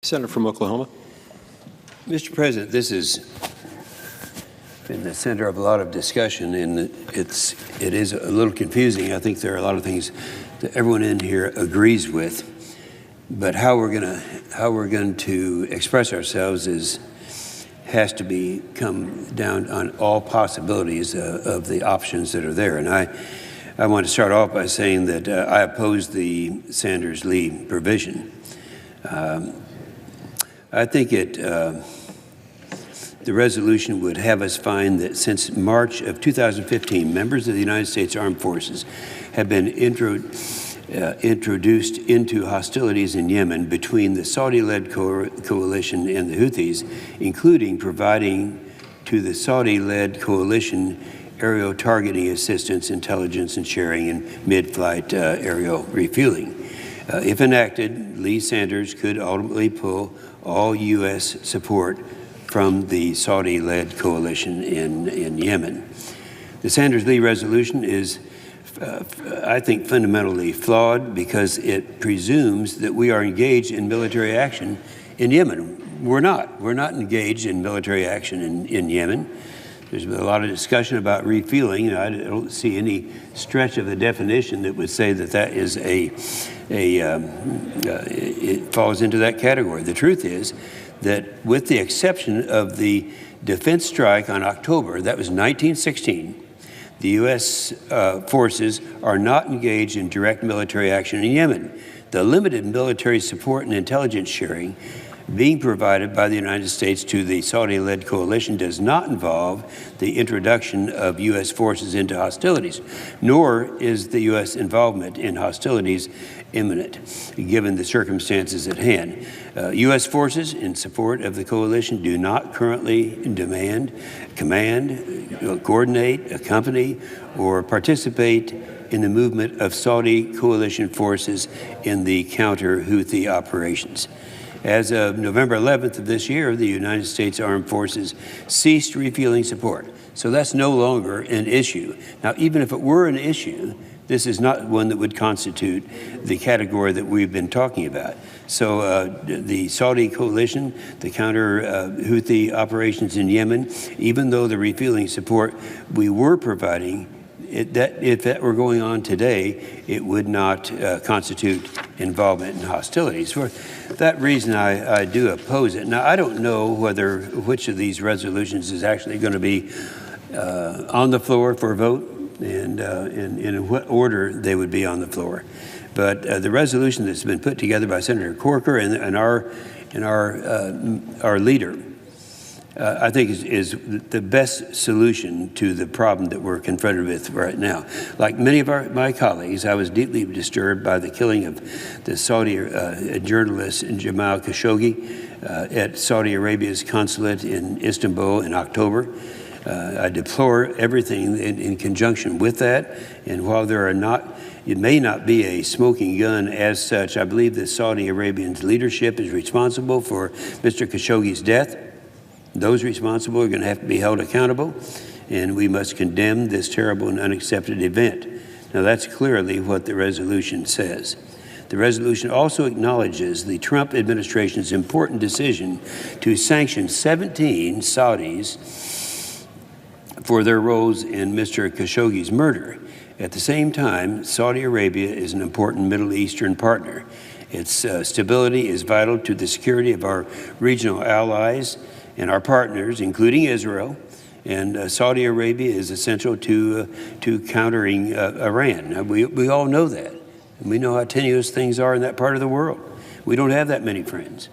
Senator from Oklahoma. Mr. President, this has been the center of a lot of discussion, and it is a little confusing. I think there are a lot of things that everyone in here agrees with, but how we're going to express ourselves has to come down on all possibilities of the options that are there. And I want to start off by saying that I oppose the Sanders-Lee provision. I think the resolution would have us find that since March of 2015, members of the United States Armed Forces have been introduced into hostilities in Yemen between the Saudi-led coalition and the Houthis, including providing to the Saudi-led coalition aerial targeting assistance, intelligence and sharing, and mid-flight aerial refueling. If enacted, Lee-Sanders could ultimately pull all U.S. support from the Saudi-led coalition in Yemen. The Sanders-Lee resolution is, I think, fundamentally flawed because it presumes that we are engaged in military action in Yemen. We're not. We're not engaged in military action in Yemen. There's been a lot of discussion about refueling. I don't see any stretch of the definition that would say that is it falls into that category. The truth is that with the exception of the defense strike on October, that was 1916, the U.S. forces are not engaged in direct military action in Yemen. The limited military support and intelligence sharing being provided by the United States to the Saudi-led coalition does not involve the introduction of U.S. forces into hostilities, nor is the U.S. involvement in hostilities imminent, given the circumstances at hand. U.S. forces in support of the coalition do not currently command, coordinate, accompany, or participate in the movement of Saudi coalition forces in the counter-Houthi operations. As of November 11th of this year, the United States Armed Forces ceased refueling support. So that's no longer an issue. Now, even if it were an issue, this is not one that would constitute the category that we've been talking about. So the Saudi coalition, the counter-Houthi operations in Yemen, even though the refueling support we were providing, if that were going on today, it would not constitute involvement in hostilities. For that reason, I do oppose it. Now, I don't know which of these resolutions is actually going to be on the floor for a vote and in what order they would be on the floor. But the resolution that's been put together by Senator Corker and our leader, I think is the best solution to the problem that we're confronted with right now. Like many of my colleagues, I was deeply disturbed by the killing of the Saudi journalist Jamal Khashoggi at Saudi Arabia's consulate in Istanbul in October. I deplore everything in conjunction with that, and while it may not be a smoking gun as such, I believe that Saudi Arabia's leadership is responsible for Mr. Khashoggi's death. Those responsible are going to have to be held accountable, and we must condemn this terrible and unaccepted event. Now, that's clearly what the resolution says. The resolution also acknowledges the Trump administration's important decision to sanction 17 Saudis for their roles in Mr. Khashoggi's murder. At the same time, Saudi Arabia is an important Middle Eastern partner. Its stability is vital to the security of our regional allies and our partners, including Israel, and Saudi Arabia is essential to countering Iran. Now, we all know that, and we know how tenuous things are in that part of the world. We don't have that many friends.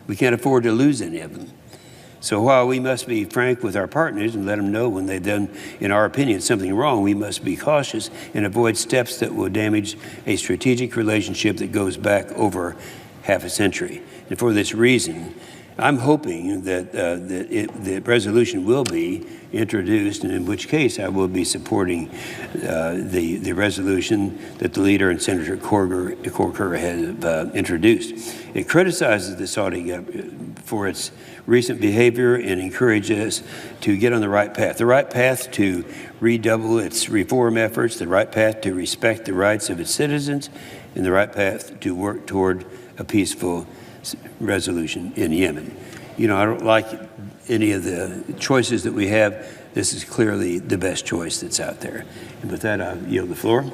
We can't afford to lose any of them. So while we must be frank with our partners and let them know when they've done, in our opinion, something wrong, we must be cautious and avoid steps that will damage a strategic relationship that goes back over half a century. And for this reason, I'm hoping that the resolution will be introduced, and in which case I will be supporting the resolution that the leader and Senator Corker have introduced. It criticizes the Saudi government for its recent behavior and encourages us to get on the right path to redouble its reform efforts, the right path to respect the rights of its citizens, and the right path to work toward a peaceful resolution in Yemen. You know, I don't like any of the choices that we have. This is clearly the best choice that's out there. And with that, I'll yield the floor.